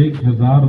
1000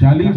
40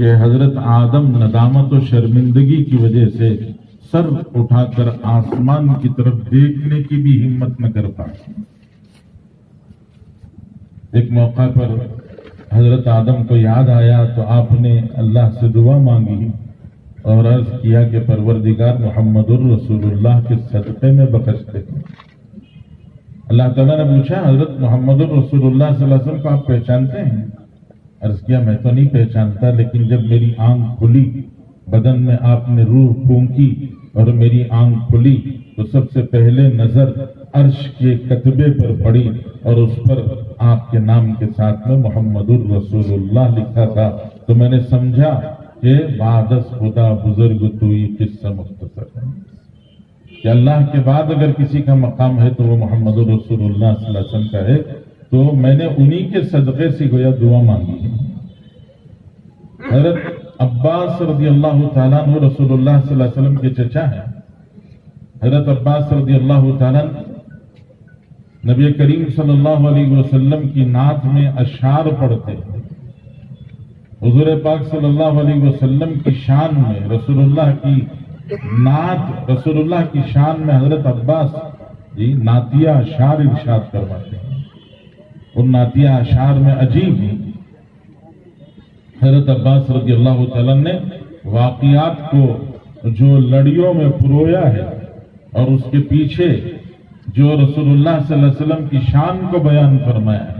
کہ حضرت آدم ندامت و شرمندگی کی وجہ سے سر اٹھا کر آسمان کی طرف دیکھنے کی بھی ہمت نہ کر پائے۔ ایک موقع پر حضرت آدم کو یاد آیا تو آپ نے اللہ سے دعا مانگی اور عرض کیا کہ پروردگار محمد الرسول اللہ کے صدقے میں بخش دے۔ اللہ تعالیٰ نے پوچھا حضرت محمد الرسول اللہ صلی اللہ علیہ وسلم کو آپ پہچانتے ہیں؟ عرض کیا میں تو نہیں پہچانتا، لیکن جب میری آنکھ کھلی، بدن میں آپ نے روح پھونکی اور میری آنکھ کھلی تو سب سے پہلے نظر عرش کے کتبے پر پڑی اور اس پر آپ کے نام کے ساتھ میں محمد الرسول اللہ لکھا تھا، تو میں نے سمجھا کہ بعد از خدا بزرگ تو یہ قصہ مختصر ہے کہ اللہ کے بعد اگر کسی کا مقام ہے تو وہ محمد الرسول اللہ صلی اللہ علیہ وسلم کا ہے، تو میں نے انہی کے صدقے سے گویا دعا مانگی ہے۔ حضرت عباس رضی اللہ تعالیٰ عنہ رسول اللہ صلی اللہ علیہ وسلم کے چچا ہیں۔ حضرت عباس رضی اللہ تعالیٰ نبی کریم صلی اللہ علیہ وسلم کی نعت میں اشعار پڑھتے ہیں۔ حضور پاک صلی اللہ علیہ وسلم کی شان میں رسول اللہ کی نعت، رسول اللہ کی شان میں حضرت عباس نعتیہ اشعار ارشاد کرواتے ہیں۔ ان نعتیہ اشعار میں عجیب ہیں، حضرت عباس رضی اللہ تعالیٰ نے واقعات کو جو لڑیوں میں پرویا ہے اور اس کے پیچھے جو رسول اللہ صلی اللہ علیہ وسلم کی شان کو بیان فرمایا ہے۔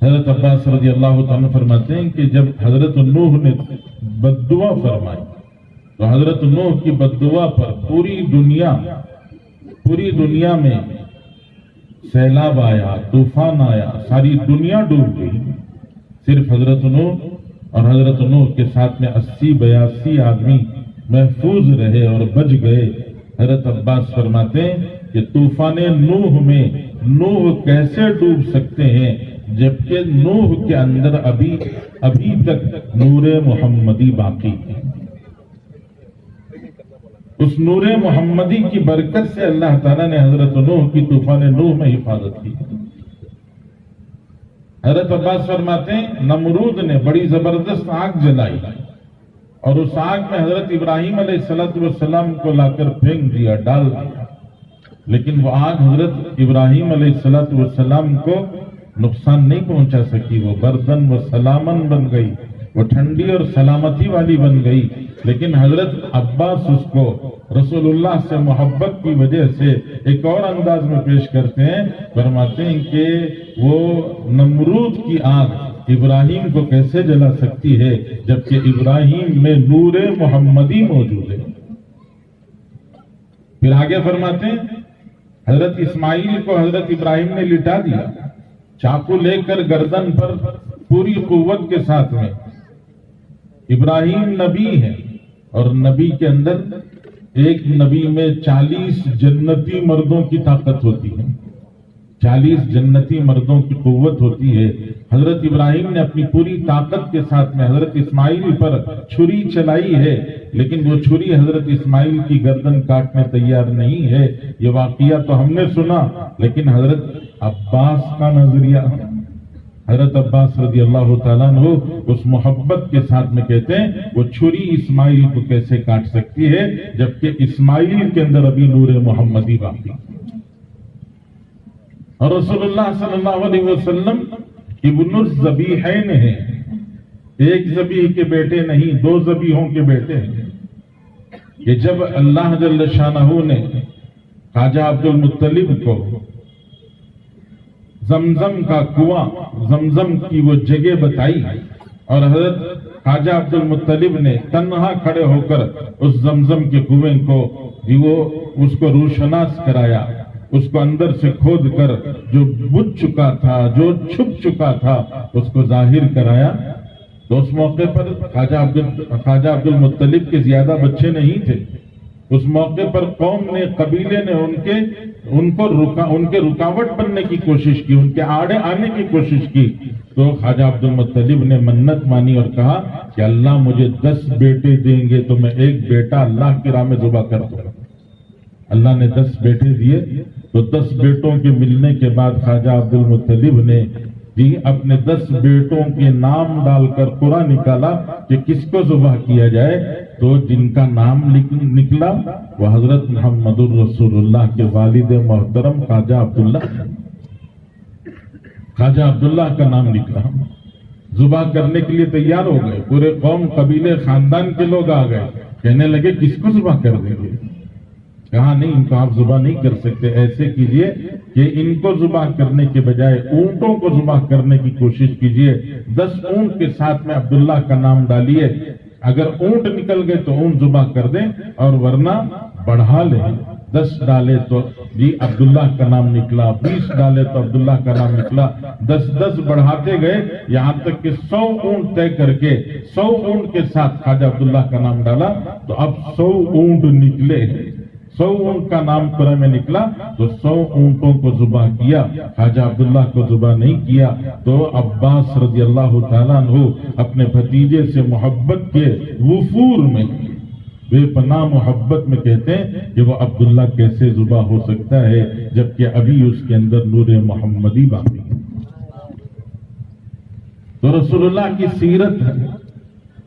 حضرت عباس رضی اللہ تعالیٰ فرماتے ہیں کہ جب حضرت نوح نے بددعا فرمائی تو حضرت نوح کی بددعا پر پوری دنیا میں سیلاب آیا، طوفان آیا، ساری دنیا ڈوب گئی۔ صرف حضرت نوح اور حضرت نوح کے ساتھ میں 80-82 آدمی محفوظ رہے اور بچ گئے۔ حضرت عباس فرماتے ہیں کہ طوفان نوح میں نوح کیسے ڈوب سکتے ہیں جبکہ نوح کے اندر ابھی تک نور محمدی باقی ہے۔ اس نور محمدی کی برکت سے اللہ تعالیٰ نے حضرت نوح کی طوفان نوح میں حفاظت کی۔ حضرت عباس فرماتے ہیں نمرود نے بڑی زبردست آگ جلائی اور اس آگ میں حضرت ابراہیم علیہ السلام کو لا کر پھینک دیا، ڈال دیا، لیکن وہ آگ حضرت ابراہیم علیہ السلام کو نقصان نہیں پہنچا سکی۔ وہ بردن و سلامن بن گئی، وہ ٹھنڈی اور سلامتی والی بن گئی، لیکن حضرت عباس اس کو رسول اللہ سے محبت کی وجہ سے ایک اور انداز میں پیش کرتے ہیں، فرماتے ہیں کہ وہ نمرود کی آگ ابراہیم کو کیسے جلا سکتی ہے جبکہ ابراہیم میں نور محمدی موجود ہے۔ پھر آگے فرماتے ہیں حضرت اسماعیل کو حضرت ابراہیم نے لٹا دیا، چاقو لے کر گردن پر پوری قوت کے ساتھ میں۔ ابراہیم نبی ہے اور نبی کے اندر ایک نبی میں 40 جنتی مردوں کی طاقت ہوتی ہے، 40 جنتی مردوں کی قوت ہوتی ہے۔ حضرت ابراہیم نے اپنی پوری طاقت کے ساتھ میں حضرت اسماعیل پر چھری چلائی ہے، لیکن وہ چھری حضرت اسماعیل کی گردن کاٹنے تیار نہیں ہے۔ یہ واقعہ تو ہم نے سنا، لیکن حضرت عباس کا نظریہ، حضرت عباس رضی اللہ تعالیٰ عنہ اس محبت کے ساتھ میں کہتے ہیں وہ چھری اسماعیل کو کیسے کاٹ سکتی ہے جبکہ اسماعیل کے اندر ابھی نور محمدی باقی۔ اور رسول اللہ صلی اللہ علیہ وسلم ابن الذبیحین ہیں، ایک ذبیح کے بیٹے نہیں، 2 ذبیحوں کے بیٹے ہیں۔ کہ جب اللہ جل شانہ نے خواجہ عبد المطلب کو زمزم کا کنواں، زمزم کی وہ جگہ بتائی اور حضرت خواجہ عبد المطلب نے تنہا کھڑے ہو کر اس زمزم کے کنویں کو اس کو روشناس کرایا، اس کو اندر سے کھود کر جو بجھ چکا تھا، جو چھپ چکا تھا، اس کو ظاہر کرایا۔ تو اس موقع پر خواجہ عبد المطلب کے زیادہ بچے نہیں تھے۔ اس موقع پر قوم نے، قبیلے نے ان کے رکاوٹ بننے کی کوشش کی، ان کے آڑے آنے کی کوشش کی۔ تو خواجہ عبد المطلب نے منت مانی اور کہا کہ اللہ مجھے 10 بیٹے دیں گے تو میں ایک بیٹا اللہ کی راہ میں ذبح کر دوں گا۔ اللہ نے 10 بیٹے دیے، تو 10 بیٹوں کے ملنے کے بعد خواجہ عبد المطلب نے جی اپنے 10 بیٹوں کے نام ڈال کر قرآن نکالا کہ کس کو ذبح کیا جائے، تو جن کا نام نکلا وہ حضرت محمد الرسول اللہ کے والد محترم خواجہ عبداللہ کا نام نکلا۔ ذبح کرنے کے لیے تیار ہو گئے، پورے قوم قبیلے خاندان کے لوگ آ گئے، کہنے لگے کس کو ذبح کر دیں گے؟ کہا نہیں، ان کو آپ ذبح نہیں کر سکتے، ایسے کیجئے کہ ان کو ذبح کرنے کے بجائے اونٹوں کو ذبح کرنے کی کوشش کیجئے، 10 اونٹ کے ساتھ میں عبداللہ کا نام ڈالیے، اگر اونٹ نکل گئے تو اونٹ ذبح کر دیں اور ورنہ بڑھا لیں۔ 10 ڈالے تو جی عبداللہ کا نام نکلا، 20 ڈالے تو عبداللہ کا نام نکلا، 10 بڑھاتے گئے یہاں تک کہ 100 اونٹ طے کر کے 100 اونٹ کے ساتھ خواجہ عبداللہ کا نام ڈالا، تو اب 100 اونٹ نکلے، 100 اونٹ کا نام قرآن میں نکلا، تو 100 اونٹوں کو ذبح کیا، خواجہ عبداللہ کو ذبح نہیں کیا۔ تو عباس رضی اللہ تعالیٰ عنہ اپنے بھتیجے سے محبت کے وفور میں، بے پناہ محبت میں کہتے ہیں کہ وہ عبداللہ کیسے ذبح ہو سکتا ہے جبکہ ابھی اس کے اندر نور محمدی باقی ہے۔ تو رسول اللہ کی سیرت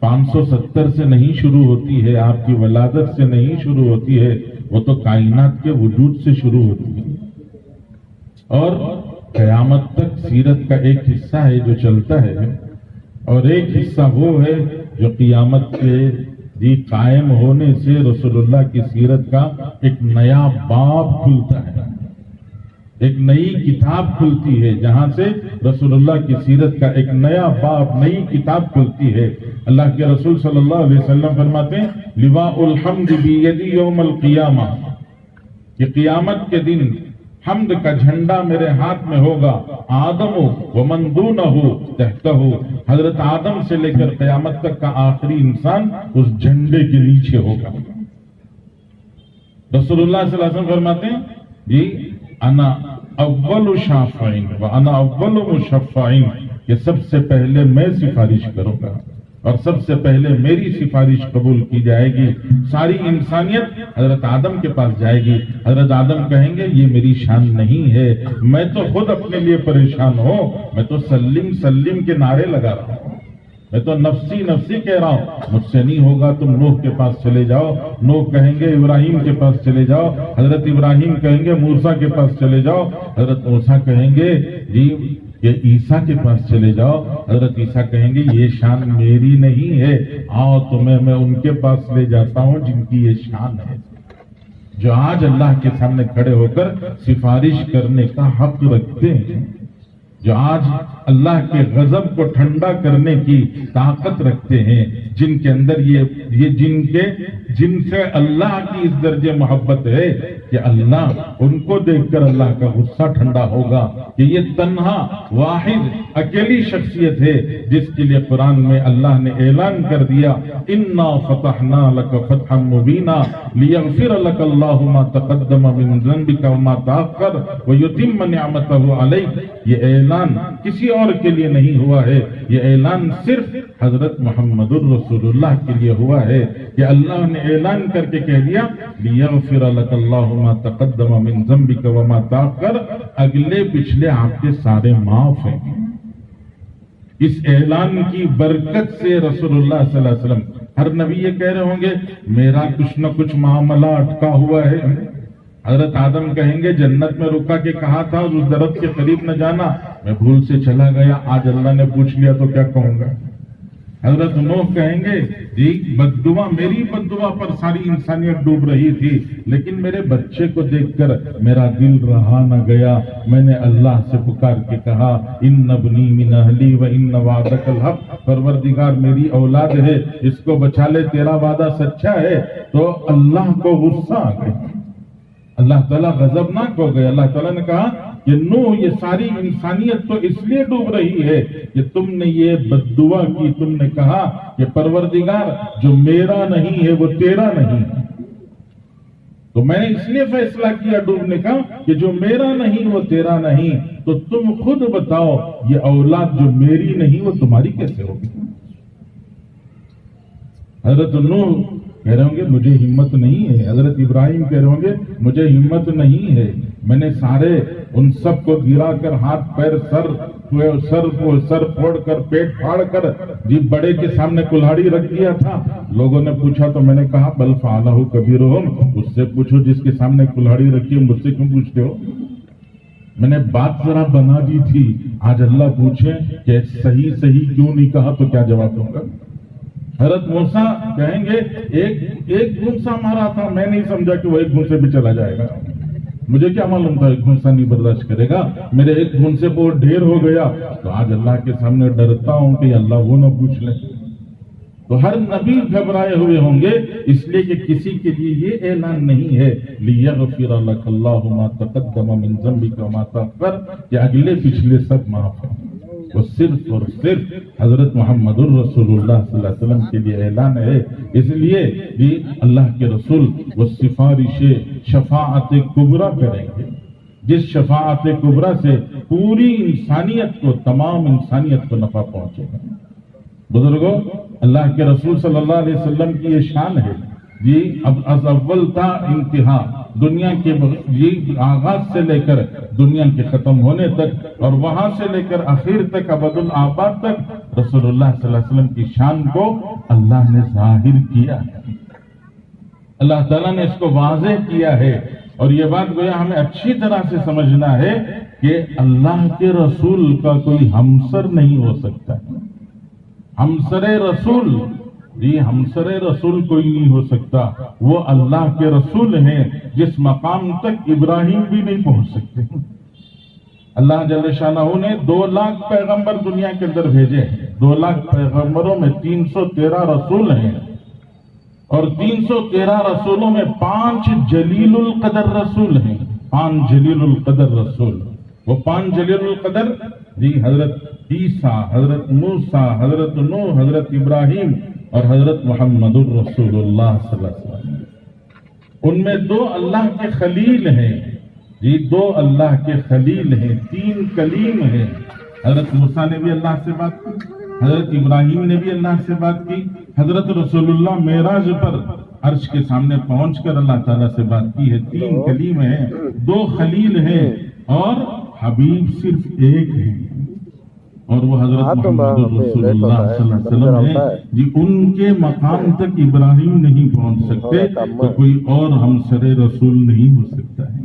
570 سے نہیں شروع ہوتی ہے، آپ کی ولادت سے نہیں شروع ہوتی ہے، وہ تو کائنات کے وجود سے شروع ہوتی ہے، اور قیامت تک سیرت کا ایک حصہ ہے جو چلتا ہے، اور ایک حصہ وہ ہے جو قیامت کے قائم ہونے سے رسول اللہ کی سیرت کا ایک نیا باب کھلتا ہے، ایک نئی کتاب کھلتی ہے، جہاں سے رسول اللہ کی سیرت کا ایک نیا باب، نئی کتاب کھلتی ہے۔ اللہ کے رسول صلی اللہ علیہ وسلم فرماتے ہیں لواء الحمد بیدی یوم القیامہ، کہ قیامت کے دن حمد کا جھنڈا میرے ہاتھ میں ہوگا، آدم ومن دونہ تحتہ، حضرت آدم سے لے کر قیامت تک کا آخری انسان اس جھنڈے کے نیچے ہوگا۔ رسول اللہ صلی اللہ علیہ وسلم فرماتے ہیں جی انا اول شافعین وانا اول مشفعین، کہ سب سے پہلے میں سفارش کروں گا اور سب سے پہلے میری سفارش قبول کی جائے گی۔ ساری انسانیت حضرت آدم کے پاس جائے گی، حضرت آدم کہیں گے یہ میری شان نہیں ہے، میں تو خود اپنے لیے پریشان ہوں، میں تو سلم سلم کے نعرے لگا رہا ہوں، میں تو نفسی نفسی کہہ رہا ہوں، مجھ سے نہیں ہوگا، تم نوح کے پاس چلے جاؤ، نوح کہیں گے ابراہیم کے پاس چلے جاؤ، حضرت ابراہیم کہیں گے موسیٰ کے پاس چلے جاؤ، حضرت موسیٰ کہیں گے جی کہ عیسیٰ کے پاس چلے جاؤ، حضرت عیسیٰ کہیں گے یہ شان میری نہیں ہے، آؤ تمہیں میں ان کے پاس لے جاتا ہوں جن کی یہ شان ہے، جو آج اللہ کے سامنے کھڑے ہو کر سفارش کرنے کا حق رکھتے ہیں، جو آج اللہ کے غضب کو ٹھنڈا کرنے کی طاقت رکھتے ہیں، جن کے اندر جن سے اللہ کی اس درجے محبت ہے کہ اللہ ان کو دیکھ کر اللہ کا غصہ ٹھنڈا ہوگا کہ یہ تنہا واحد اکیلی شخصیت ہے جس کے لیے قرآن میں اللہ نے اعلان کر دیا انا فتحنا لک فتحا مبینا لیغفر لک اللہ ما تقدم من ذنبک وما تاخر ویتم نعمتہ علیک۔ یہ اعلان کسی اور کے لیے نہیں ہوا ہے، یہ اعلان صرف حضرت محمد الرسول اللہ کے لیے ہوا ہے کہ اللہ نے اعلان کر کے کہہ دیا لیغفر لک اللہ ما تقدم من ذنبک وما تاخر، اگلے پچھلے آپ کے سارے معاف ہیں۔ اس اعلان کی برکت سے رسول اللہ صلی اللہ علیہ وسلم، ہر نبی یہ کہہ رہے ہوں گے میرا کچھ نہ کچھ معاملہ اٹکا ہوا ہے۔ حضرت آدم کہیں گے جنت میں رکا کے کہا تھا اس درخت کے قریب نہ جانا، میں بھول سے چلا گیا، آج اللہ نے پوچھ لیا تو کیا کہوں گا۔ حضرت نوح کہیں گے جی بددعا، میری بددعا پر ساری انسانیت ڈوب رہی تھی، لیکن میرے بچے کو دیکھ کر میرا دل رہا نہ گیا، میں نے اللہ سے پکار کے کہا ان ابنی من اہلی و ان وعدک الحق، پروردگار میری اولاد ہے اس کو بچا لے، تیرا وعدہ سچا ہے۔ تو اللہ کو غصہ آ گیا، اللہ تعالیٰ غضبناک ہو گئے۔ اللہ تعالیٰ نے کہا کہ نوح یہ ساری انسانیت تو اس لیے ڈوب رہی ہے کہ تم نے یہ بددعا کی، تم نے کہا کہ پروردگار جو میرا نہیں ہے وہ تیرا نہیں، تو میں نے اس لیے فیصلہ کیا ڈوبنے کا کہ جو میرا نہیں وہ تیرا نہیں، تو تم خود بتاؤ یہ اولاد جو میری نہیں وہ تمہاری کیسے ہوگی۔ حضرت نوح کہہ رہے ہوں گے مجھے ہمت نہیں ہے، حضرت ابراہیم کہہ رہے ہوں گے مجھے ہمت نہیں ہے، میں نے سارے ان سب کو گرا کر ہاتھ پیر سر پھوڑ کر پیٹ پھاڑ کر جی بڑے کے سامنے کلہاڑی رکھ دیا تھا۔ لوگوں نے پوچھا تو میں نے کہا بل فعلہ کبیرہم، اس سے پوچھو جس کے سامنے کلہاڑی رکھی ہے، مجھ سے کیوں پوچھتے ہو؟ میں نے بات ذرا بنا دی تھی، آج اللہ پوچھے کہ صحیح کیوں نہیں کہا تو کیا جواب دوں گا؟ حضرت موسیٰ کہیں گے ایک گھونسا مارا تھا، میں نہیں سمجھا کہ وہ ایک گھونسے پہ چلا جائے گا، مجھے کیا معلوم تھا ایک گھونسا نہیں برداشت کرے گا، میرے ایک گھونسے پہ وہ ڈھیر ہو گیا۔ تو آج اللہ کے سامنے ڈرتا ہوں کہ اللہ وہ نہ پوچھ لیں۔ تو ہر نبی گھبرائے ہوئے ہوں گے، اس لیے کہ کسی کے لیے یہ اعلان نہیں ہے لِيَغْفِرَ لَكَ اللَّهُ مَا تَقَدَّمَ مِن ذَنبِكَ وَمَا تَأَخَّرَ، کہ اگلے پچھلے سب معاف ہیں۔ وہ صرف اور صرف حضرت محمد الرسول اللہ صلی اللہ علیہ وسلم کے لیے اعلان ہے۔ اس لیے یہ اللہ کے رسول وہ سفارش شفاعت کبریٰ کریں گے، جس شفاعت کبریٰ سے پوری انسانیت کو، تمام انسانیت کو نفع پہنچے گا۔ بزرگوں، اللہ کے رسول صلی اللہ علیہ وسلم کی یہ شان ہے جی، اب از اول تا انتہا، دنیا کے آغاز سے لے کر دنیا کے ختم ہونے تک، اور وہاں سے لے کر آخر تک ابد الآباد تک رسول اللہ صلی اللہ علیہ وسلم کی شان کو اللہ نے ظاہر کیا ہے، اللہ تعالیٰ نے اس کو واضح کیا ہے۔ اور یہ بات گویا ہمیں اچھی طرح سے سمجھنا ہے کہ اللہ کے رسول کا کوئی ہمسر نہیں ہو سکتا، ہمسر رسول جی، ہمسر رسول کوئی نہیں ہو سکتا، وہ اللہ کے رسول ہیں جس مقام تک ابراہیم بھی نہیں پہنچ سکتے۔ اللہ جل شانہ نے 2 لاکھ پیغمبر دنیا کے اندر بھیجے ہیں، 2 لاکھ پیغمبروں میں 313 رسول ہیں، اور 313 رسولوں میں 5 جلیل القدر رسول ہیں، 5 جلیل القدر رسول۔ وہ 5 جلیل القدر جی حضرت عیسیٰ، حضرت موسیٰ، حضرت نوح، حضرت ابراہیم اور حضرت محمد الرسول اللہ صلی اللہ علیہ وسلم۔ ان میں 2 اللہ کے خلیل ہیں جی، 2 اللہ کے خلیل ہیں، 3 کلیم ہیں۔ حضرت موسیٰ نے بھی اللہ سے بات کی، حضرت ابراہیم نے بھی اللہ سے بات کی، حضرت رسول اللہ معراج پر عرش کے سامنے پہنچ کر اللہ تعالیٰ سے بات کی ہے۔ 3 کلیم ہیں، 2 خلیل ہیں، اور حبیب صرف ایک ہے، اور وہ حضرت محمد رسول اللہ صلی اللہ علیہ وسلم ہیں جی۔ ان کے مقام تک ابراہیم نہیں پہنچ سکتے تو کوئی اور ہمسر رسول نہیں ہو سکتا ہے۔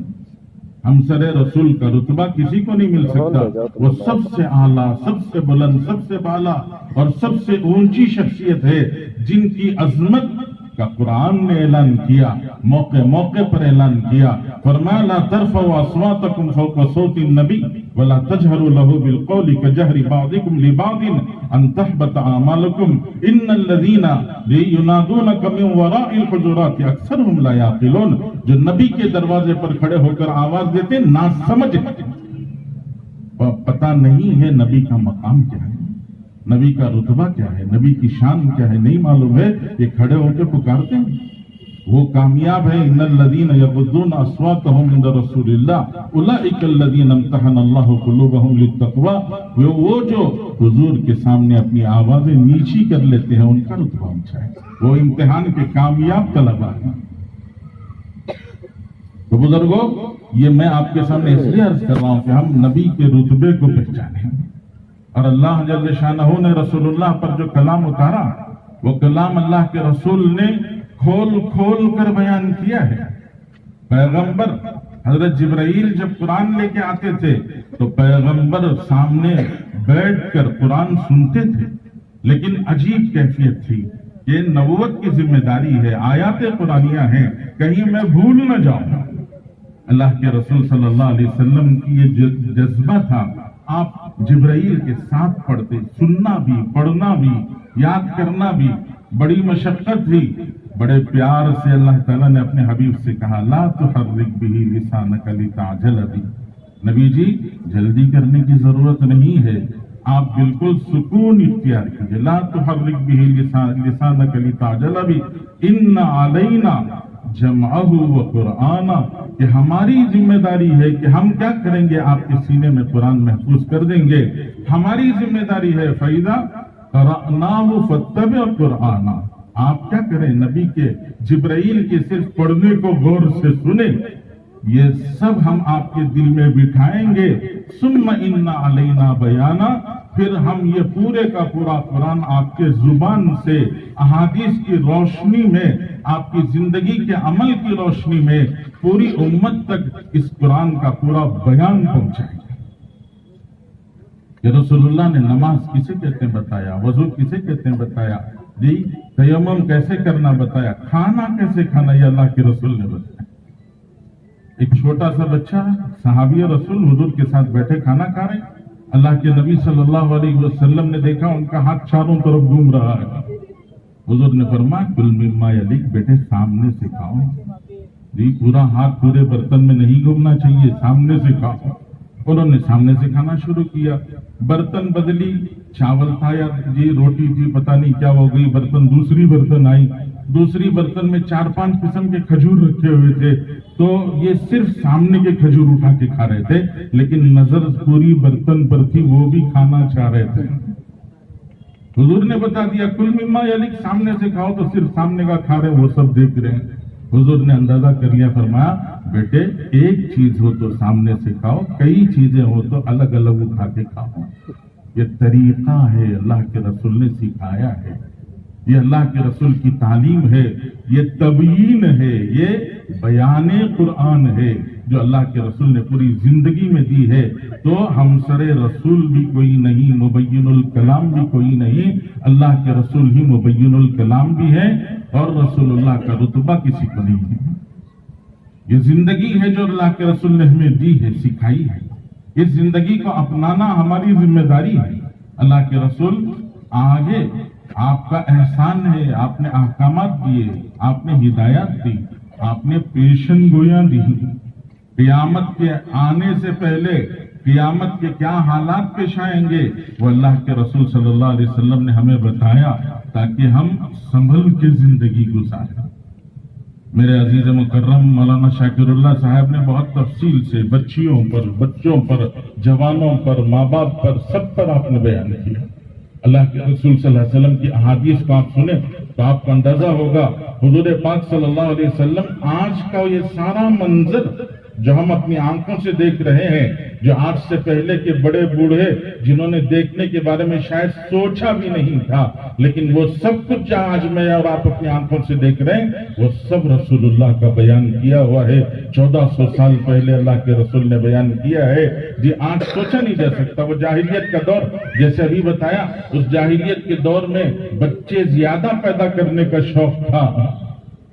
ہمسر رسول کا رتبہ کسی کو نہیں مل سکتا، وہ سب سے اعلیٰ، سب سے بلند، سب سے بالا اور سب سے اونچی شخصیت ہے، جن کی عظمت کا قرآن نے اعلان کیا، موقع موقع پر اعلان کیا، فرمایا لا ترفعوا اصواتکم فوق صوت النبی ولا تجهروا له بالقول كجهر بعضكم لبعض ان تحبط اعمالكم ان الذين ينادونك من وراء الحجرات اکثرهم لا يعقلون۔ جو نبی کے دروازے پر کھڑے ہو کر آواز دیتے نا سمجھ، پتہ نہیں ہے نبی کا مقام کیا ہے، نبی کا رتبہ کیا ہے، نبی کی شان کیا ہے، نہیں معلوم ہے، یہ کھڑے ہو کے پکارتے ہیں، وہ کامیاب ہے۔ ان الذین یغضون اصواتهم عند رسول اللہ اولئک الذین امتحن اللہ قلوبهم للتقوی، وہ جو حضور کے سامنے اپنی آوازیں نیچی کر لیتے ہیں ان کا رتبہ اونچا ہے، وہ امتحان کے کامیاب طلبہ ہیں۔ تو بزرگوں، یہ میں آپ کے سامنے اس لیے عرض کر رہا ہوں کہ ہم نبی کے رتبے کو پہچانیں، اور اللہ جل شانہ نے رسول اللہ پر جو کلام اتارا، وہ کلام اللہ کے رسول نے کھول کھول کر بیان کیا ہے۔ پیغمبر حضرت جبرائیل جب قرآن لے کے آتے تھے تو پیغمبر سامنے بیٹھ کر قرآن سنتے تھے، لیکن عجیب کیفیت تھی کہ نبوت کی ذمہ داری ہے، آیات قرآنیہ ہیں، کہیں میں بھول نہ جاؤں۔ اللہ کے رسول صلی اللہ علیہ وسلم کی یہ جذبہ تھا، آپ جبرائیل کے ساتھ پڑھتے، سننا بھی، پڑھنا بھی، یاد کرنا بھی بڑی مشقت تھی۔ بڑے پیار سے اللہ تعالیٰ نے اپنے حبیب سے کہا لا تحرک بہ لسانک لتعجل بہ، نبی جی جلدی کرنے کی ضرورت نہیں ہے، آپ بالکل سکون اختیار کیجیے۔ لا تحرک بہ لسانک لتعجل بہ ان علینا جمعہ و قرآنہ، کہ ہماری ذمہ داری ہے کہ ہم کیا کریں گے، آپ کے سینے میں قرآن محفوظ کر دیں گے، ہماری ذمہ داری ہے۔ فَإِذَا قَرَأْنَاهُ فَاتَّبِعْ قُرْآنَهُ، آپ کیا کریں، نبی کے جبرائیل کے صرف پڑھنے کو غور سے سنیں، یہ سب ہم آپ کے دل میں بٹھائیں گے. ثم ان علینا بیانا، پھر ہم یہ پورے کا پورا قرآن آپ کے زبان سے احادیث کی روشنی میں، آپ کی زندگی کے عمل کی روشنی میں پوری امت تک اس قرآن کا پورا بیان پہنچائیں گے. کہ رسول اللہ نے نماز کسے کہتے ہیں بتایا، وضو کسے کہتے ہیں بتایا، جی تیمم کیسے کرنا بتایا، کھانا کیسے کھانا یہ اللہ کے رسول نے بتایا. ایک چھوٹا سا بچہ صحابی رسول حضور کے ساتھ بیٹھے کھانا کھا رہے، اللہ کے نبی صلی اللہ علیہ وسلم نے دیکھا ان کا ہاتھ چاروں طرف گھوم رہا ہے. حضور نے فرمایا کل مما یلیک، بیٹے سامنے سے کھاؤ. جی پورا ہاتھ پورے برتن میں نہیں گھومنا چاہیے، سامنے سے کھاؤ. انہوں نے سامنے سے کھانا شروع کیا. برتن بدلی، چاول تھا یا جی روٹی تھی، پتہ نہیں کیا ہو گئی، دوسری برتن آئی، دوسری برتن میں 4-5 قسم کے کھجور رکھے ہوئے تھے. تو یہ صرف سامنے کے کھجور اٹھا کے کھا رہے تھے، لیکن نظر پوری برتن پر تھی، وہ بھی کھانا چاہ رہے تھے. حضور نے بتا دیا کل مما یلیک، سامنے سے کھاؤ، تو صرف سامنے کا کھا رہے، وہ سب دیکھ رہے ہیں. حضور نے اندازہ کر لیا، فرمایا بیٹے ایک چیز ہو تو سامنے سے کھاؤ، کئی چیزیں ہو تو الگ الگ اٹھا کے کھاؤ. یہ طریقہ ہے، اللہ کے رسول نے سکھایا ہے، یہ اللہ کے رسول کی تعلیم ہے، یہ تبیین ہے، یہ بیان قرآن ہے جو اللہ کے رسول نے پوری زندگی میں دی ہے. تو ہمسر رسول بھی کوئی نہیں، مبین الکلام بھی کوئی نہیں، اللہ کے رسول ہی مبین الکلام بھی ہے، اور رسول اللہ کا رتبہ کسی کو نہیں ہے. یہ زندگی ہے جو اللہ کے رسول نے ہمیں دی ہے، سکھائی ہے. اس زندگی کو اپنانا ہماری ذمہ داری ہے. اللہ کے رسول آگے آپ کا احسان ہے، آپ نے احکامات دیے، آپ نے ہدایات دی، آپ نے پیشن گویاں دی. قیامت کے آنے سے پہلے قیامت کے کیا حالات پیش آئیں گے وہ اللہ کے رسول صلی اللہ علیہ وسلم نے ہمیں بتایا، تاکہ ہم سنبھل کے زندگی گزاریں. میرے عزیز مکرم مولانا شاکر اللہ صاحب نے بہت تفصیل سے بچیوں پر، بچوں پر، جوانوں پر، ماں باپ پر، سب پر آپ نے بیان کیا. اللہ کے رسول صلی اللہ علیہ وسلم کی احادیث کو آپ سنیں تو آپ کو اندازہ ہوگا حضور پاک صلی اللہ علیہ وسلم آج کا یہ سارا منظر جو ہم اپنی آنکھوں سے دیکھ رہے ہیں، جو آج سے پہلے کے بڑے بوڑھے جنہوں نے دیکھنے کے بارے میں شاید سوچا بھی نہیں تھا، لیکن وہ سب کچھ جو آج میں اور آپ اپنی آنکھوں سے دیکھ رہے ہیں وہ سب رسول اللہ کا بیان کیا ہوا ہے. 1400 سال پہلے اللہ کے رسول نے بیان کیا ہے. جی آج سوچا نہیں جا سکتا. وہ جاہلیت کا دور جیسے ابھی بتایا، اس جاہلیت کے دور میں بچے زیادہ پیدا کرنے کا شوق تھا،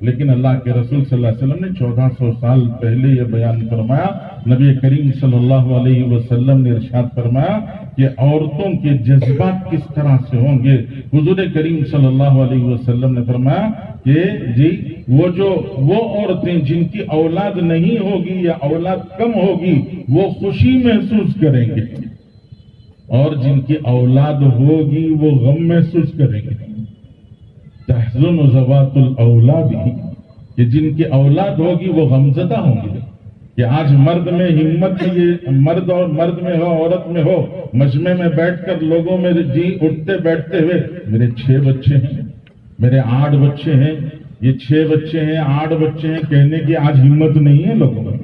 لیکن اللہ کے رسول صلی اللہ علیہ وسلم نے 1400 سال پہلے یہ بیان فرمایا. نبی کریم صلی اللہ علیہ وسلم نے ارشاد فرمایا کہ عورتوں کے جذبات کس طرح سے ہوں گے. حضور کریم صلی اللہ علیہ وسلم نے فرمایا کہ جی وہ عورتیں جن کی اولاد نہیں ہوگی یا اولاد کم ہوگی وہ خوشی محسوس کریں گے، اور جن کی اولاد ہوگی وہ غم محسوس کریں گے. تحزن ذوات الاولاد، کہ جن کی اولاد ہوگی وہ غمزدہ ہوں گے. کہ آج مرد میں ہمت یہ مرد اور مرد میں ہو، عورت میں ہو، مجمع میں بیٹھ کر لوگوں میں جی اٹھتے بیٹھتے ہوئے میرے 6 بچے ہیں، میرے 8 بچے ہیں، یہ 6 بچے ہیں، 8 بچے ہیں، کہنے کی آج ہمت نہیں ہے لوگوں میں.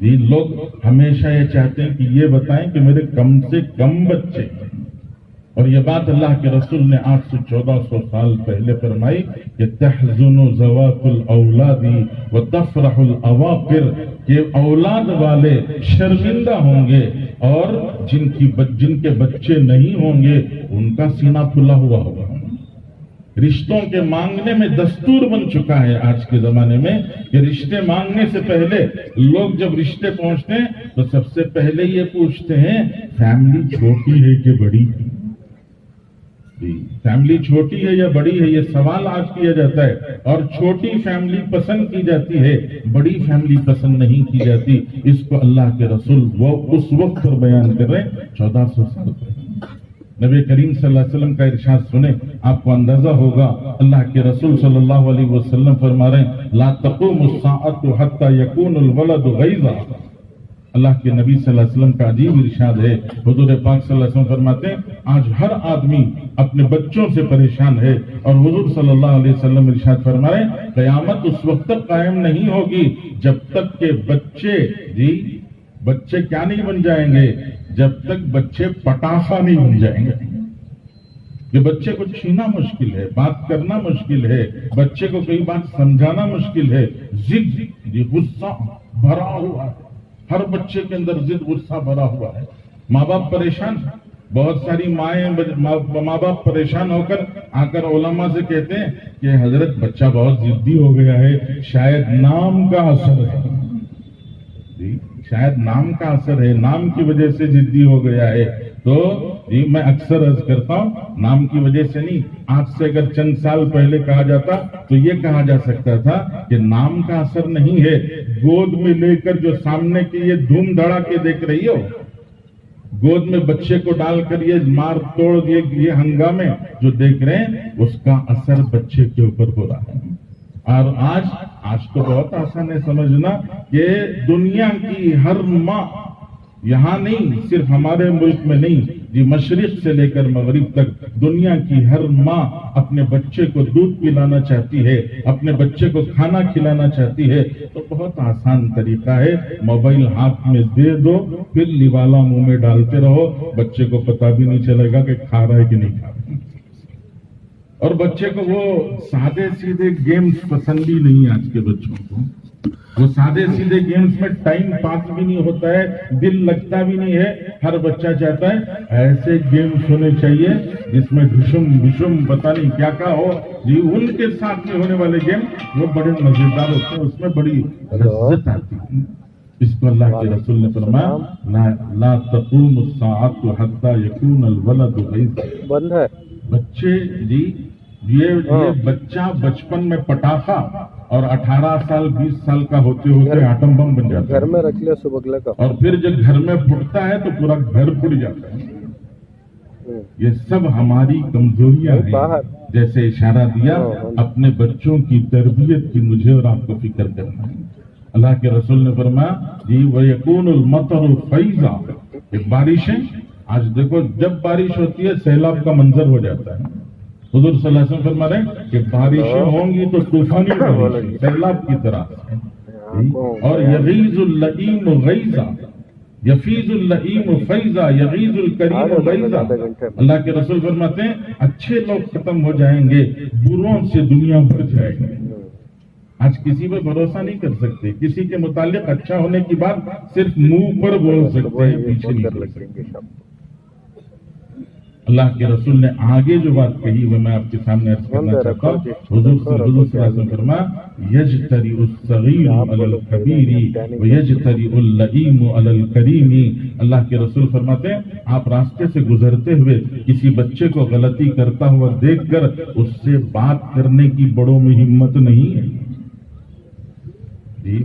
یہ لوگ ہمیشہ یہ چاہتے ہیں کہ یہ بتائیں کہ میرے کم سے کم بچے ہیں. اور یہ بات اللہ کے رسول نے آج سے 1400 سال پہلے فرمائی کہ تحزن ذوات الاولاد وتفرح الاواقر، کہ اولاد والے شرمندہ ہوں گے اور جن کے بچے نہیں ہوں گے ان کا سینہ پھلا ہوا ہوگا. رشتوں کے مانگنے میں دستور بن چکا ہے آج کے زمانے میں کہ رشتے مانگنے سے پہلے لوگ جب رشتے پہنچتے ہیں تو سب سے پہلے یہ پوچھتے ہیں فیملی چھوٹی ہے کہ بڑی؟ فیملی چھوٹی ہے یا بڑی ہے، یہ سوال آج کیا جاتا ہے. اور چھوٹی فیملی پسند کی جاتی ہے، بڑی فیملی پسند نہیں کی جاتی. اس کو اللہ کے رسول وہ اس وقت پر بیان کر رہے ہیں 1400 سال پہلے. نبی کریم صلی اللہ علیہ وسلم کا ارشاد سنیں، آپ کو اندازہ ہوگا. اللہ کے رسول صلی اللہ علیہ وسلم فرما رہے ہیں لا تقوم الساعة حتى يكون الولد غيظا، اللہ کے نبی صلی اللہ علیہ وسلم کا عجیب ارشاد ہے، حضور پاک صلی اللہ علیہ وسلم فرماتے ہیں آج ہر آدمی اپنے بچوں سے پریشان ہے، اور حضور صلی اللہ علیہ وسلم ارشاد فرما رہے ہیں قیامت اس وقت تک قائم نہیں ہوگی جب تک کہ بچے کیا نہیں بن جائیں گے، جب تک بچے پٹاخہ نہیں بن جائیں گے۔ کہ بچے کو چھینا مشکل ہے، بات کرنا مشکل ہے، بچے کو کوئی بات سمجھانا مشکل ہے، ضد غصہ بھرا ہوا ہے، ہر بچے کے اندر ضد غصہ بھرا ہوا ہے، ماں باپ پریشان، بہت ساری ماں باپ پریشان ہو کر آ کر علماء سے کہتے ہیں کہ حضرت بچہ بہت ضدی ہو گیا ہے، شاید نام کا اثر ہے، شاید نام کا اثر ہے، نام کی وجہ سے ضدی ہو گیا ہے۔ تو میں اکثر عرض کرتا ہوں نام کی وجہ سے نہیں، آج سے اگر چند سال پہلے کہا جاتا تو یہ کہا جا سکتا تھا کہ نام کا اثر نہیں ہے، گود میں لے کر جو سامنے کی یہ دھوم دھڑا کے دیکھ رہی ہو، گود میں بچے کو ڈال کر یہ مار توڑ یہ ہنگامے جو دیکھ رہے ہیں اس کا اثر بچے کے اوپر ہو رہا ہے۔ اور آج تو بہت آسان ہے سمجھنا کہ دنیا کی ہر ماں، یہاں نہیں صرف ہمارے ملک میں نہیں، مشرق سے لے کر مغرب تک دنیا کی ہر ماں اپنے بچے کو دودھ پلانا چاہتی ہے، اپنے بچے کو کھانا کھلانا چاہتی ہے، تو بہت آسان طریقہ ہے، موبائل ہاتھ میں دے دو، پھر لیوالا منہ میں ڈالتے رہو، بچے کو پتہ بھی نہیں چلے گا کہ کھا رہا ہے کہ نہیں کھا رہا ہے۔ اور بچے کو وہ سادے سیدھے گیمز پسند ہی نہیں، آج کے بچوں کو وہ سادے سیدھے گیمز میں ٹائم پاس بھی نہیں ہوتا ہے، دل لگتا بھی نہیں ہے، ہر بچہ چاہتا ہے ایسے گیمز ہونے چاہیے جس میں بھشم پتہ نہیں کیا کیا ہو، ان کے ساتھ میں ہونے والے گیم وہ بڑے مزیدار ہوتے ہیں، اس میں بڑی لذت آتی ہے۔ اس کو اللہ کے رسول نے فرمایا لا تقوم الساعة حتى يكون الولد غيظا، بند ہے بچے یہ بچہ بچپن میں پٹاخہ اور 18 سال 20 سال کا ہوتے ہوتے ایٹم بم بن جاتا ہے، گھر میں رکھ لیا صبح کا، اور پھر جب گھر میں پھٹتا ہے تو پورا گھر پھٹ جاتا ہے۔ یہ سب ہماری کمزوریاں ہیں، جیسے اشارہ دیا اپنے بچوں کی تربیت کی مجھے اور آپ کو فکر کرنا ہے۔ اللہ کے رسول نے فرمایا وَيَكُونُ الْمَطَرُ فَيْضًا، بارشیں آج دیکھو جب بارش ہوتی ہے سیلاب کا منظر ہو جاتا ہے، حضور صلی اللہ علیہ وسلم فرما رہے ہیں کہ بارشیں ہوں گی تو طوفانی بارش سیلاب کی طرح، اور یغیظ اللئیم غیظا یفیظ اللئیم فیضا یغیظ الکریم غیظا، اللہ کے رسول فرماتے ہیں اچھے لوگ ختم ہو جائیں گے، بروں سے دنیا بھر جائے گی۔ آج کسی پہ بھروسہ نہیں کر سکتے، کسی کے متعلق اچھا ہونے کی بات صرف منہ پر بول سکتے ہیں، پیچھے نہیں کر سکتے۔ اللہ کے رسول نے آگے جو بات کہی وہ میں آپ کے سامنے عرض کرنا چاہتا ہوں۔ حضور صلی اللہ علیہ وسلم فرمایا یجتری الصغیر علی الکبیر ویجتری اللئیم علی الکریم، اللہ کے رسول فرماتے ہیں آپ راستے سے گزرتے ہوئے کسی بچے کو غلطی کرتا ہوا دیکھ کر اس سے بات کرنے کی بڑوں میں ہمت نہیں ہے۔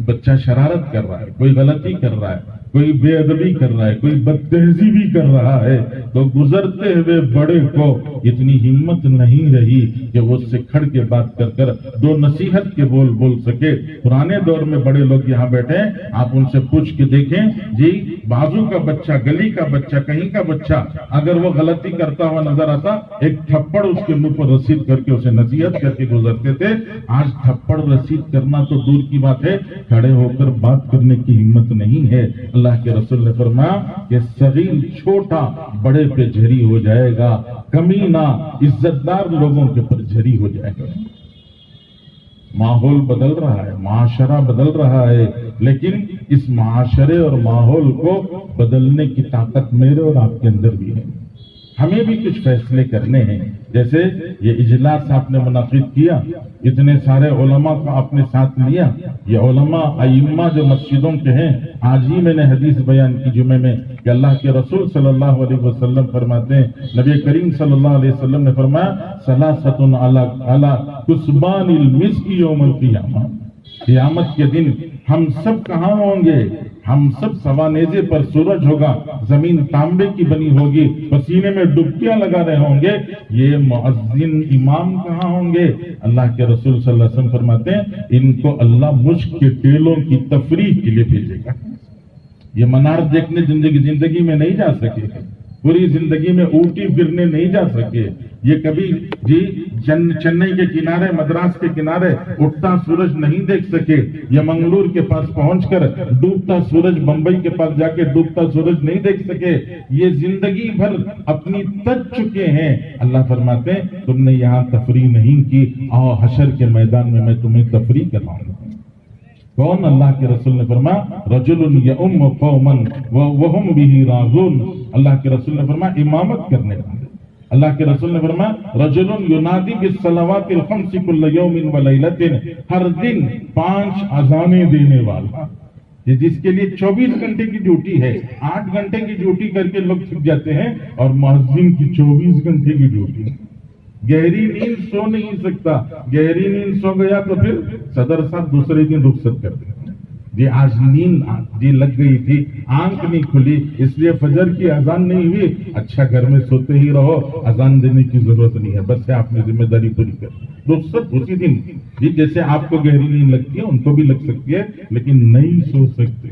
بچہ شرارت کر رہا ہے، کوئی غلطی کر رہا ہے، کوئی بے ادبی کر رہا ہے، کوئی بد تہذیبی کر رہا ہے، تو گزرتے ہوئے بڑے کو اتنی ہمت نہیں رہی کہ وہ اس سے کھڑ کے بات کر کر دو نصیحت کے بول سکے۔ پرانے دور میں بڑے لوگ یہاں بیٹھے ہیں، آپ ان سے پوچھ کے دیکھیں بازو کا بچہ، گلی کا بچہ، کہیں کا بچہ اگر وہ غلطی کرتا ہوا نظر آتا ایک تھپڑ اس کے منہ پر رسید کر کے اسے نصیحت کر کے گزرتے تھے۔ آج تھپڑ رسید کرنا تو دور کی بات ہے، کھڑے ہو کر بات کرنے کی ہمت نہیں ہے۔ اللہ کے رسول نے فرمایا کہ صغیر چھوٹا بڑے پہ جھری ہو جائے گا، کمینہ عزت دار لوگوں کے پر جھری ہو جائے گا۔ ماحول بدل رہا ہے، معاشرہ بدل رہا ہے، لیکن اس معاشرے اور ماحول کو بدلنے کی طاقت میرے اور آپ کے اندر بھی ہے۔ ہمیں بھی کچھ فیصلے کرنے ہیں، جیسے یہ اجلاس آپ نے منعقد کیا، اتنے سارے علماء کو آپ نے ساتھ لیا، یہ علماء ائمہ جو مسجدوں کے ہیں، آج ہی میں نے حدیث بیان کی جمعے میں کہ اللہ کے رسول صلی اللہ علیہ وسلم فرماتے ہیں، نبی کریم صلی اللہ علیہ وسلم نے فرمایا ثلاثۃ علی کثبان المسک یوم القیامہ، قیامت کے دن ہم سب کہاں ہوں گے؟ ہم سب سوانیزے پر سورج ہوگا، زمین تانبے کی بنی ہوگی، پسینے میں ڈبکیاں لگا رہے ہوں گے، یہ مؤذن امام کہاں ہوں گے؟ اللہ کے رسول صلی اللہ علیہ وسلم فرماتے ہیں ان کو اللہ مشک کے ٹیلوں کی تفریح کے لیے بھیجے گا۔ یہ منار دیکھنے زندگی میں نہیں جا سکے، پوری زندگی میں اونٹی پھرنے نہیں جا سکے، یہ کبھی چنئی کے کنارے، مدراس کے کنارے اٹھتا سورج نہیں دیکھ سکے، یہ منگلور کے پاس پہنچ کر ڈوبتا سورج، بمبئی کے پاس جا کے ڈوبتا سورج نہیں دیکھ سکے، یہ زندگی بھر اپنی تج چکے ہیں۔ اللہ فرماتے ہیں تم نے یہاں تفریح نہیں کی، آؤ حشر کے میدان میں تمہیں تفریح کراؤں گا۔ کون؟ اللہ کے رسول نے فرمایا رجل یؤم قوما وهم به راغون، اللہ کے رسول نے فرمایا امامت کرنے والے۔ اللہ کے رسول نے فرمایا رجل ینادی بالصلوات الخمس کل یوم ولیلۃ، ہر دن 5 اذانیں دینے والا، جس کے لیے 24 گھنٹے کی ڈیوٹی ہے، 8 گھنٹے کی ڈیوٹی کر کے لوگ تھک جاتے ہیں، اور مؤذن کی 24 گھنٹے کی ڈیوٹی۔ گہری نیند سو نہیں سکتا، گہری نیند سو گیا تو پھر صدر صاحب دوسرے دن رخصت کر دیتے ہیں۔ جی آج نیند لگ گئی تھی، آنکھ نہیں کھلی، اس لیے فجر کی اذان نہیں ہوئی، اچھا گھر میں سوتے ہی رہو، اذان دینے کی ضرورت نہیں ہے، بس آپ نے ذمہ داری پوری کر، رخصت اسی دن۔ جی جیسے آپ کو گہری نیند لگتی ہے ان کو بھی لگ سکتی ہے، لیکن نہیں سو سکتے،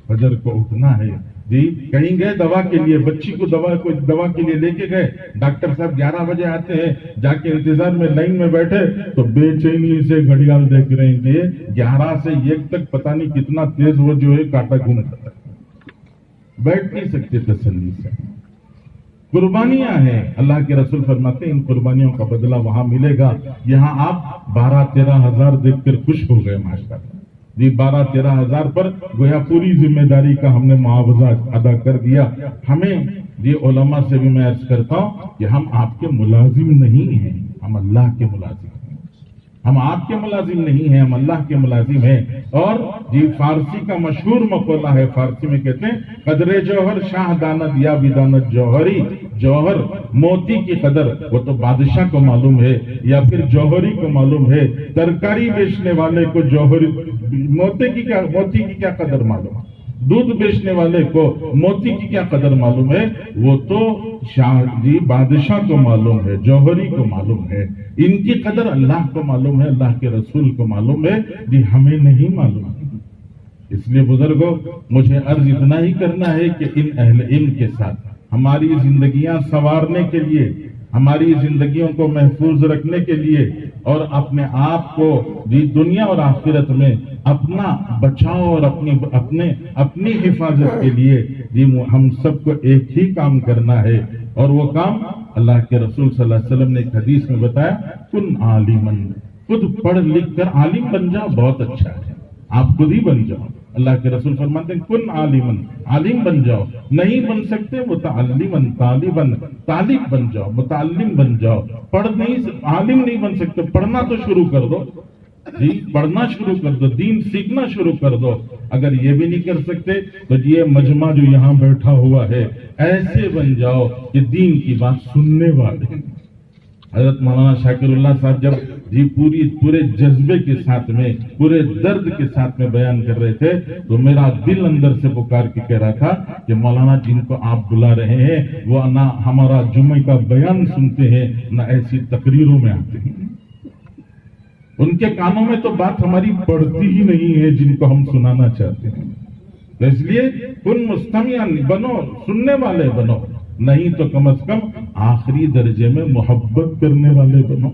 فجر کو اٹھنا ہے۔ جی کہیں گئے دوا کے لیے، بچی کو دوا کے لیے لے کے گئے، ڈاکٹر صاحب 11 بجے آتے ہیں، جا کے انتظار میں لائن میں بیٹھے تو بے چینی سے گھڑیال دیکھ رہے ہیں کہ 11 سے 1 تک پتہ نہیں کتنا تیز وہ جو ہے کاٹا گھومتا ہے، بیٹھ نہیں سکتے تسلی سے۔ قربانیاں ہیں، اللہ کے رسول فرماتے ہیں ان قربانیوں کا بدلہ وہاں ملے گا۔ یہاں آپ 12-13 ہزار دیکھ کر خوش ہو گئے ماشاءاللہ، جی 12-13 ہزار پر گویا پوری ذمہ داری کا ہم نے معاوضہ ادا کر دیا۔ ہمیں یہ علماء سے بھی میں عرض کرتا ہوں کہ ہم آپ کے ملازم نہیں ہیں، ہم اللہ کے ملازم ہیں، ہم آپ کے ملازم نہیں ہیں، ہم اللہ کے ملازم ہیں۔ اور جی فارسی کا مشہور مقولہ ہے، فارسی میں کہتے ہیں قدر جوہر شاہ دانت یا بدانت جوہری، جوہر موتی کی قدر وہ تو بادشاہ کو معلوم ہے یا پھر جوہری کو معلوم ہے، ترکاری بیچنے والے کو جوہری موتی کی کیا قدر معلوم ہے، دودھ بیچنے والے کو موتی کی کیا قدر معلوم ہے، وہ تو جی بادشاہ کو معلوم ہے، جوہری کو معلوم ہے، ان کی قدر اللہ کو معلوم ہے، اللہ کے رسول کو معلوم ہے، جی ہمیں نہیں معلوم۔ اس لیے بزرگوں مجھے عرض اتنا ہی کرنا ہے کہ ان اہل علم کے ساتھ ہماری زندگیاں سنوارنے کے لیے، ہماری زندگیوں کو محفوظ رکھنے کے لیے اور اپنے آپ کو جی دنیا اور آخرت میں اپنا بچاؤ اور اپنی حفاظت کے لیے جی ہم سب کو ایک ہی کام کرنا ہے، اور وہ کام اللہ کے رسول صلی اللہ علیہ وسلم نے ایک حدیث میں بتایا کن عالمن، خود پڑھ لکھ کر عالم بن جاؤ، بہت اچھا ہے، آپ خود ہی بن جاؤ۔ اللہ کے رسول فرماتے ہیں کن عالمن، عالم بن جاؤ، نہیں بن سکتے متعلمن، طالب بن جاؤ، متعلم بن جاؤ، عالم نہیں بن سکتے پڑھنا تو شروع کر دو، جی پڑھنا شروع کر دو، دین سیکھنا شروع کر دو۔ اگر یہ بھی نہیں کر سکتے تو یہ مجمع جو یہاں بیٹھا ہوا ہے ایسے بن جاؤ کہ دین کی بات سننے والے۔ حضرت مولانا شاکر اللہ صاحب جب جی پورے جذبے کے ساتھ میں، پورے درد کے ساتھ میں بیان کر رہے تھے تو میرا دل اندر سے پکار کے کہہ رہا تھا کہ مولانا جن کو آپ بلا رہے ہیں وہ نہ ہمارا جمعہ کا بیان سنتے ہیں نہ ایسی تقریروں میں آتے ہیں، ان کے کانوں میں تو بات ہماری پڑتی ہی نہیں ہے جن کو ہم سنانا چاہتے ہیں۔ تو اس لیے کن مستمع بنو، سننے والے بنو، نہیں تو کم از کم آخری درجے میں محبت کرنے والے بنو۔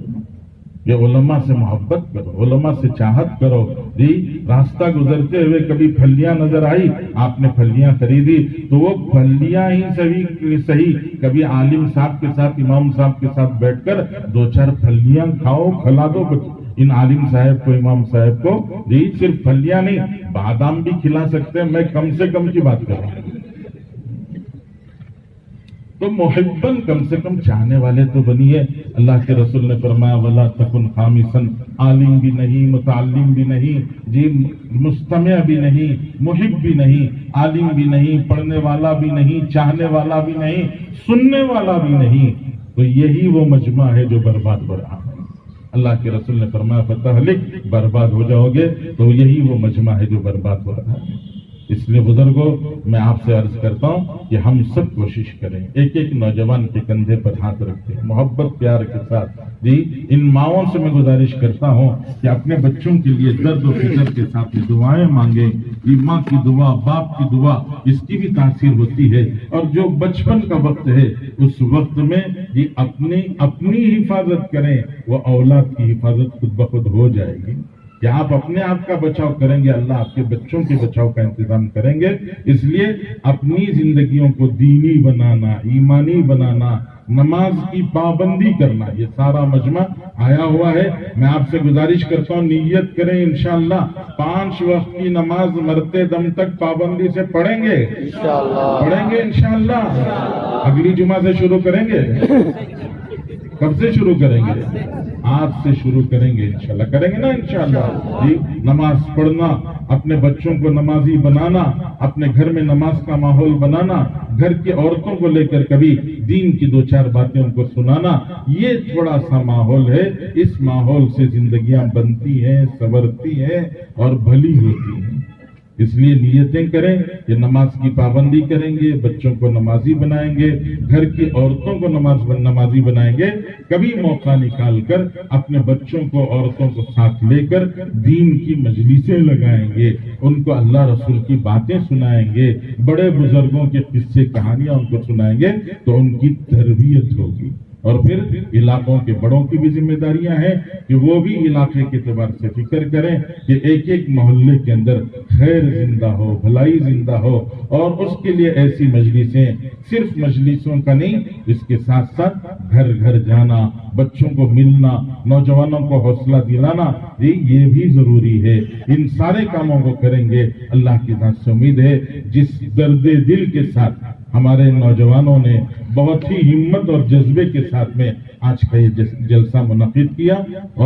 یہ علماء سے محبت کرو، علماء سے چاہت کرو۔ جی راستہ گزرتے ہوئے کبھی پھلیاں نظر آئی، آپ نے پھلیاں خریدی تو وہ پھلیاں ہی صحیح کبھی عالم صاحب کے ساتھ، امام صاحب کے ساتھ بیٹھ کر 2-4 پھلیاں کھاؤ، کھلا دو ان عالم صاحب کو، امام صاحب کو۔ جی صرف پھلیاں نہیں، بادام بھی کھلا سکتے ہیں، میں کم سے کم کی بات کر رہا ہوں۔ تو محبن کم سے کم چاہنے والے تو بنیے۔ اللہ کے رسول نے فرمایا ولا تکن خامسن، عالم بھی نہیں، متعلم بھی نہیں، جی مستمع بھی نہیں، محب بھی نہیں، عالم بھی نہیں، پڑھنے والا بھی نہیں، چاہنے والا بھی نہیں، سننے والا بھی نہیں، تو یہی وہ مجمع ہے جو برباد ہو رہا ہے۔ اللہ کے رسول نے فرمایا فتح لکھ، برباد ہو جاؤ گے، تو یہی وہ مجمع ہے جو برباد ہو رہا ہے۔ اس لیے بزرگوں میں آپ سے عرض کرتا ہوں کہ ہم سب کوشش کریں، ایک ایک نوجوان کے کندھے پر ہاتھ رکھتے ہیں محبت پیار کے ساتھ، جی ان ماؤں سے میں گزارش کرتا ہوں کہ اپنے بچوں کے لیے درد و فکر کے ساتھ دعائیں مانگیں۔ یہ ماں کی دعا، باپ کی دعا، اس کی بھی تاثیر ہوتی ہے، اور جو بچپن کا وقت ہے اس وقت میں یہ اپنی حفاظت کریں، وہ اولاد کی حفاظت خود بخود ہو جائے گی۔ کہ آپ اپنے آپ کا بچاؤ کریں گے، اللہ آپ کے بچوں کے بچاؤ کا انتظام کریں گے۔ اس لیے اپنی زندگیوں کو دینی بنانا، ایمانی بنانا، نماز کی پابندی کرنا، یہ سارا مجمع آیا ہوا ہے۔ میں آپ سے گزارش کرتا ہوں نیت کریں، انشاءاللہ 5 وقت کی نماز مرتے دم تک پابندی سے پڑھیں گے، پڑھیں گے انشاءاللہ۔ اگلی جمعہ سے شروع کریں گے، کب سے شروع کریں گے؟ آج سے شروع کریں گے انشاءاللہ، کریں گے نا انشاءاللہ۔ جی نماز پڑھنا، اپنے بچوں کو نمازی بنانا، اپنے گھر میں نماز کا ماحول بنانا، گھر کی عورتوں کو لے کر کبھی دین کی 2-4 باتیں ان کو سنانا، یہ تھوڑا سا ماحول ہے۔ اس ماحول سے زندگیاں بنتی ہیں، سنورتی ہیں اور بھلی ہوتی ہیں۔ اس لیے نیتیں کریں کہ نماز کی پابندی کریں گے، بچوں کو نمازی بنائیں گے، گھر کی عورتوں کو نمازی بنائیں گے۔ کبھی موقع نکال کر اپنے بچوں کو، عورتوں کو ساتھ لے کر دین کی مجلسیں لگائیں گے، ان کو اللہ رسول کی باتیں سنائیں گے، بڑے بزرگوں کے قصے کہانیاں ان کو سنائیں گے تو ان کی تربیت ہوگی۔ اور پھر علاقوں کے بڑوں کی بھی ذمہ داریاں ہیں کہ وہ بھی علاقے کے اعتبار سے فکر کریں کہ ایک ایک محلے کے اندر خیر زندہ ہو، بھلائی زندہ ہو، اور اس کے لیے ایسی مجلسیں، صرف مجلسوں کا نہیں، اس کے ساتھ ساتھ گھر گھر جانا، بچوں کو ملنا، نوجوانوں کو حوصلہ دلانا، یہ بھی ضروری ہے۔ ان سارے کاموں کو کریں گے، اللہ کی ذات سے امید ہے جس درد دل کے ساتھ ہمارے نوجوانوں نے بہت ہی ہمت اور جذبے کے ساتھ میں آج کا یہ جلسہ منعقد کیا،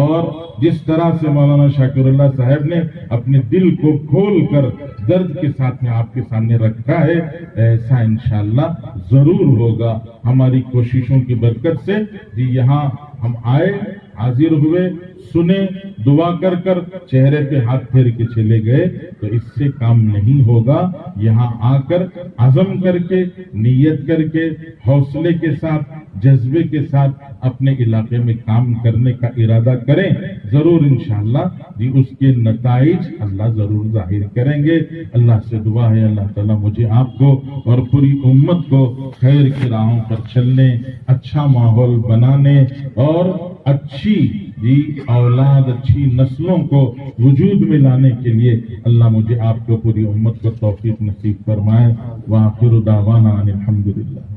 اور جس طرح سے مولانا شاکر اللہ صاحب نے اپنے دل کو کھول کر درد کے ساتھ میں آپ کے سامنے رکھا ہے، ایسا انشاءاللہ ضرور ہوگا ہماری کوششوں کی برکت سے۔ جی یہاں ہم آئے، حاضر ہوئے، سنے، دعا کر کر چہرے پہ ہاتھ پھیر کے چلے گئے تو اس سے کام نہیں ہوگا۔ یہاں آ کر عزم کر کے، نیت کر کے، حوصلے کے ساتھ، جذبے کے ساتھ اپنے علاقے میں کام کرنے کا ارادہ کریں، ضرور انشاءاللہ جی اس کے نتائج اللہ ضرور ظاہر کریں گے۔ اللہ سے دعا ہے اللہ تعالیٰ مجھے، آپ کو اور پوری امت کو خیر کی راہوں پر چلنے، اچھا ماحول بنانے اور اچھی اولاد، اچھی نسلوں کو وجود میں لانے کے لیے اللہ مجھے آپ کو، پوری امت کو توفیق نصیب فرمائے۔ وآخر دعوانا ان الحمدللہ۔